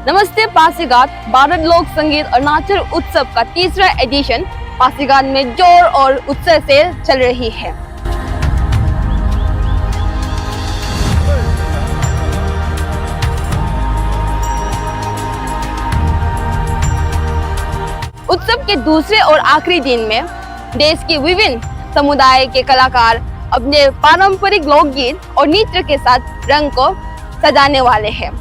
नमस्ते पासीघाट भारत लोक संगीत अरुणाचल उत्सव का तीसरा एडिशन पासीघाट में जोर और उत्साह से चल रही है। उत्सव के दूसरे और आखिरी दिन में देश के विभिन्न समुदाय के कलाकार अपने पारंपरिक लोकगीत और नृत्य के साथ रंग को सजाने वाले हैं।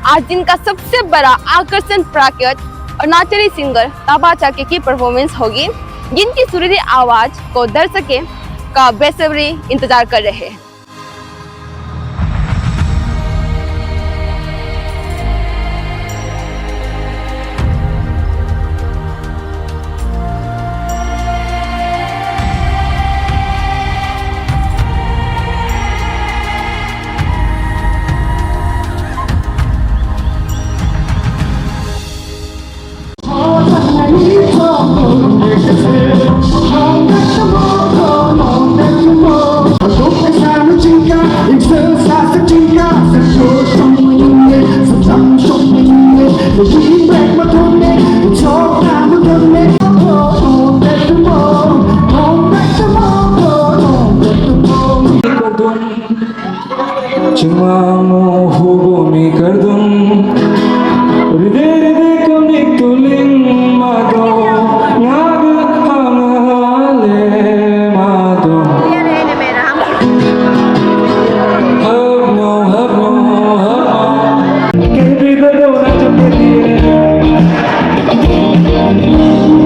आज दिन का सबसे बड़ा आकर्षण प्रख्यात अरुणाचली सिंगर ताबा चाके की परफॉर्मेंस होगी, जिनकी सुरीली आवाज को दर्शकों का बेसब्री इंतजार कर रहे हैं। Cuma mau hubungi kardung, hृदय को निकलिंग मादो, नाग हमारे मादो। कभी करो ना चुके दिए,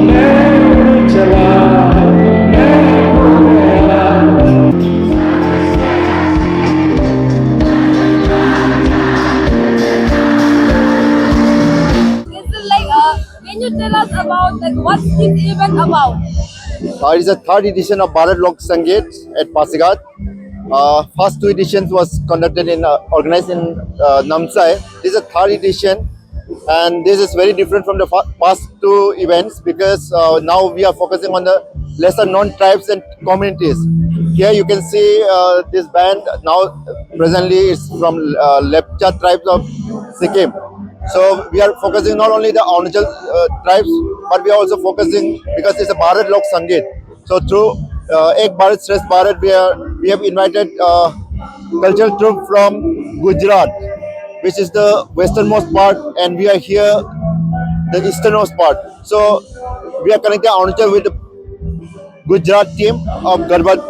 मैं चला, Can you tell us about what's this event about? It is the third edition of Bharat Lok Sangeet at Pasighat. First two editions was conducted organized in Namsai. This is the third edition, and this is very different from the past two events because now we are focusing on the lesser known tribes and communities. Here you can see this band now presently is from Lepcha tribes of Sikkim. So we are focusing not only the Arunachal tribes, but we are also focusing because it's a Bharat Lok Sangeet. So through Ek Bharat Shresth Bharat, we have invited cultural troupe from Gujarat, which is the westernmost part, and we are here the easternmost part. So we are connecting Arunachal with the Gujarat team of Garbat,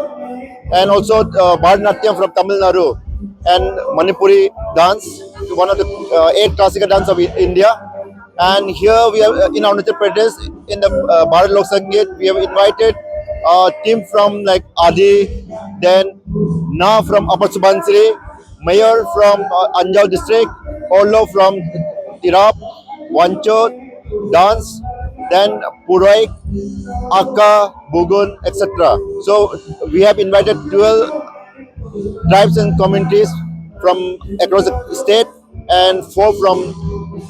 and also Bharatanatyam from Tamil Nadu, and Manipuri dance, one of the 8 classical dance of India. And here we have in Arunachal Pradesh in the Bharat Lok Sangeet, we have invited a team from like Adi, then Na from Upper Subansiri, Mayor from Anjao district, Orlo from Tirap, Wancho dance, then Puroik, Akka, Bugun, etc. So we have invited 12 tribes and communities from across the state and 4 from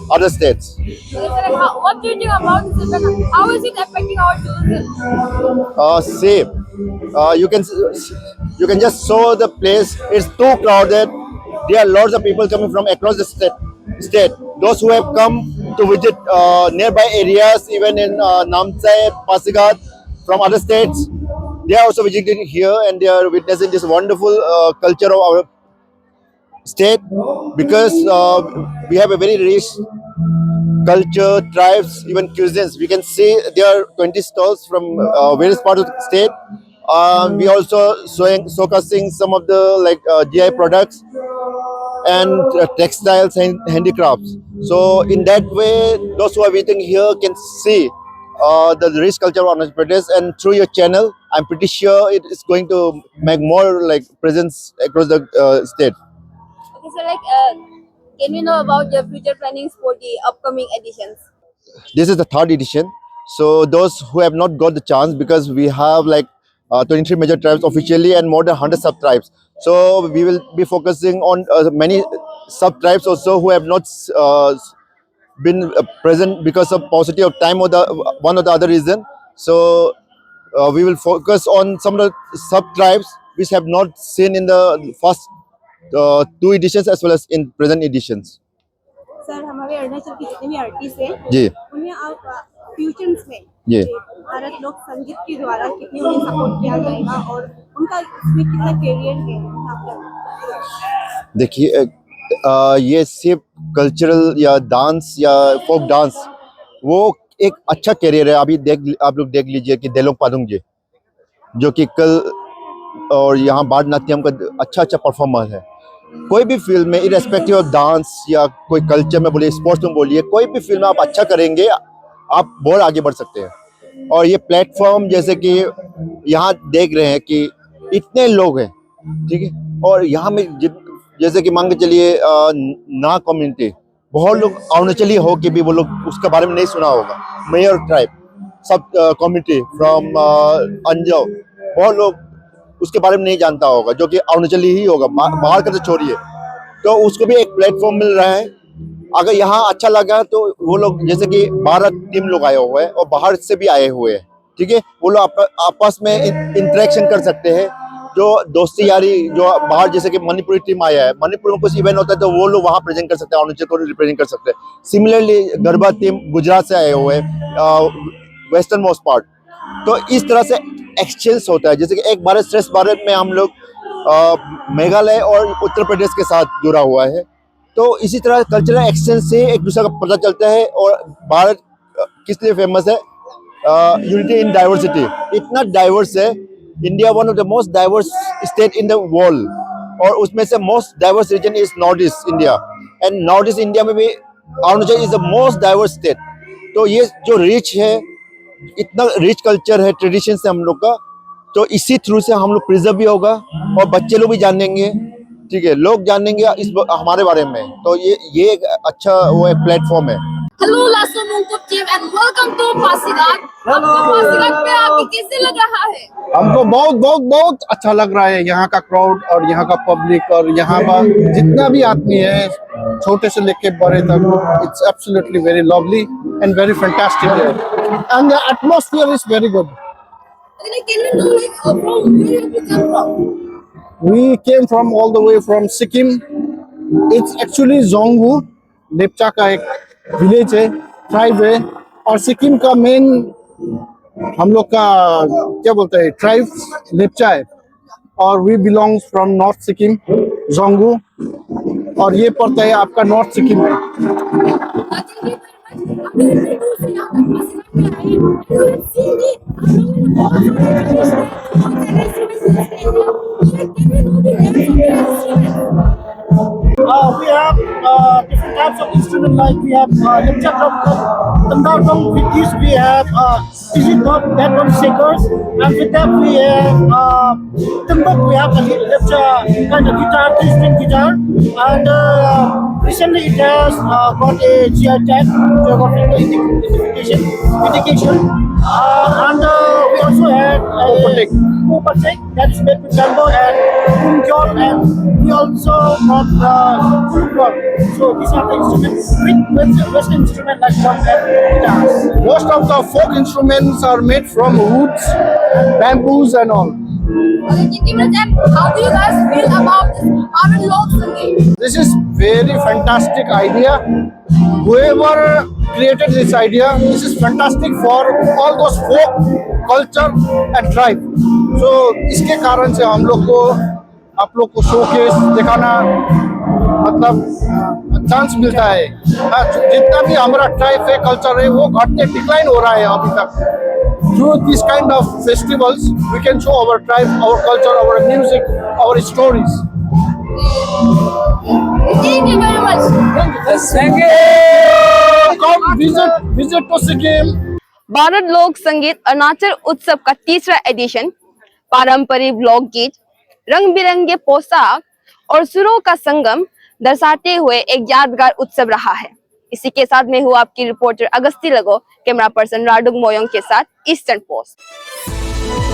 other states. What do you think about this event? How is it affecting our tourism? Safe. You can just saw the place. It's too crowded. There are lots of people coming from across the state. Those who have come to visit nearby areas, even in Namsai, Pasighat, from other states, they are also visiting here and they are witnessing this wonderful culture of our state because we have a very rich culture, tribes, even cuisines. We can see there are 20 stalls from various parts of the state. We also showcasing some of the GI products and textiles and handicrafts. So in that way, those who are visiting here can see the rich culture of Arunachal Pradesh, and through your channel, I'm pretty sure it is going to make more presence across the state. Okay, so Can we know about your future plannings for the upcoming editions? This is the third edition. So those who have not got the chance, because we have like 23 major tribes officially and more than 100 sub tribes. So we will be focusing on many sub tribes also who have not been present because of paucity of time or the one or the other reason. So we will focus on some of the sub tribes which have not seen in the first two editions as well as in present editions. Sir हमारे अरुणाचल के जितने भी artist हैं जी उन्हें आप futures में जी भारत लोक संगीत के द्वारा कितने उन्हें सपोर्ट किया जाएगा और उनका इसमें कितना करियर है आपका? देखिए ये सिर्फ कल्चरल या डांस या फोक डांस वो एक अच्छा करियर है। अभी आप लोग देख लीजिए कि देलोंग पादुंग जी जो कि कल और यहाँ भारतनाट्यम का अच्छा परफॉर्मर है। कोई भी फील्ड में इरेस्पेक्टिव ऑफ डांस या कोई कल्चर में बोलिए, स्पोर्ट्स में बोलिए, कोई भी फील्ड में आप अच्छा करेंगे आप बहुत आगे बढ़ सकते हैं। और ये प्लेटफॉर्म जैसे कि यहाँ देख रहे हैं कि इतने लोग हैं, ठीक है, और यहाँ में जैसे कि मान के चलिए ना कम्युनिटी बहुत लोग अरुणाचली हो के भी वो लोग उसके बारे में नहीं सुना होगा। मेयर ट्राइब सब कम्युनिटी फ्रॉम अंजो बहुत लोग उसके बारे में नहीं जानता होगा जो कि अरुणाचली ही होगा, बाहर का तो छोड़िए। तो उसको भी एक प्लेटफॉर्म मिल रहा है। अगर यहाँ अच्छा लगा तो वो लोग जैसे कि 12 टीम लोग आए हुए हैं और बाहर से भी आए हुए हैं, ठीक है, वो लोग आपस में इंटरेक्शन कर सकते हैं। जो दोस्ती यारी जो बाहर जैसे कि मणिपुरी टीम आया है, मणिपुर में कुछ इवेंट होता है तो वो लोग वहाँ प्रेजेंट कर सकते हैं, अरुणाचल को रिप्रेजेंट कर सकते हैं। सिमिलरली गरबा टीम गुजरात से आए हुए हैं, वेस्टर्न मोस्ट पार्ट। तो इस तरह से एक्सचेंज होता है। जैसे कि एक भारत श्रेष्ठ भारत में हम लोग मेघालय और उत्तर प्रदेश के साथ जुड़ा हुआ है, तो इसी तरह कल्चरल एक्सचेंज से एक दूसरे का पता चलता है। और भारत किस लिए फेमस है? Unity in diversity. इतना डाइवर्स है India, one of the most diverse state in the world, और उसमें से most diverse region is north east India, and north east India में भी Arunachal is the most diverse state. तो ये जो रिच है, इतना रिच कल्चर है, ट्रेडिशन है हम लोग का, तो इसी थ्रू से हम लोग प्रिजर्व भी होगा और बच्चे लोग भी जानेंगे, ठीक है, लोग जानेंगे इस हमारे बारे में। तो ये एक अच्छा वो एक प्लेटफॉर्म है। Hello Laso Mungkup team and welcome to Pasighat. आपको पासीघाट पे आके कैसे लग रहा है? हमको बहुत बहुत बहुत अच्छा लग रहा है। यहाँ का क्राउड और यहाँ का पब्लिक और यहाँ पर जितना भी आदमी है, छोटे से लेके बड़े तक, it's absolutely very lovely and very fantastic and the atmosphere is very good. Can we know like from where you come from? We came from all the way from Sikkim. It's actually Zonggu, Lepcha का एक village है, tribe है, और सिक्किम का main हम लोग का क्या बोलते हैं ट्राइब लेप्चा है, और we belongs from north Sikkim, Dzongu, और ये पड़ता है आपका नॉर्थ सिक्किम में। We have different types of instruments, like we have lepcha drum, tanda drum. With this we have easy drum, that drum shakers, and with that we have timbuk. We have a lepcha kind of guitar, 3-string guitar, and recently it has got a GI tag, geographical indication, and we also had a Upatek that is made with bamboo and punjol, and we also got flute. So these are the instruments with Western instruments like drum and guitars. Most of the folk instruments are made from woods, bamboos and all. How do you guys feel about this Bharat Lok Sangeet? This is very fantastic idea. Whoever created this idea, this is fantastic for all those folk culture and tribe. So इसके कारण से हम लोग को आप लोग को showcase दिखाना मतलब चांस मिलता है। जितना भी हमारा ट्राइब है, कल्चर है, वो घटते डिक्लाइन हो रहा है अभी तक। Through this kind of festivals, we can show our tribe, our culture, our music, our stories. Thank you very much. Thank you. Come visit to Sikkim. Bharat लोक संगीत अरुणाचल उत्सव का तीसरा एडिशन पारंपरिक लोकगीत, रंग बिरंगे पोशाक और सुरों का संगम दर्शाते हुए एक यादगार उत्सव रहा है। इसी के साथ मैं हूँ आपकी रिपोर्टर अगस्ती लगो, कैमरा पर्सन राडुग मोयोंग के साथ ईस्टर्न पोस्ट।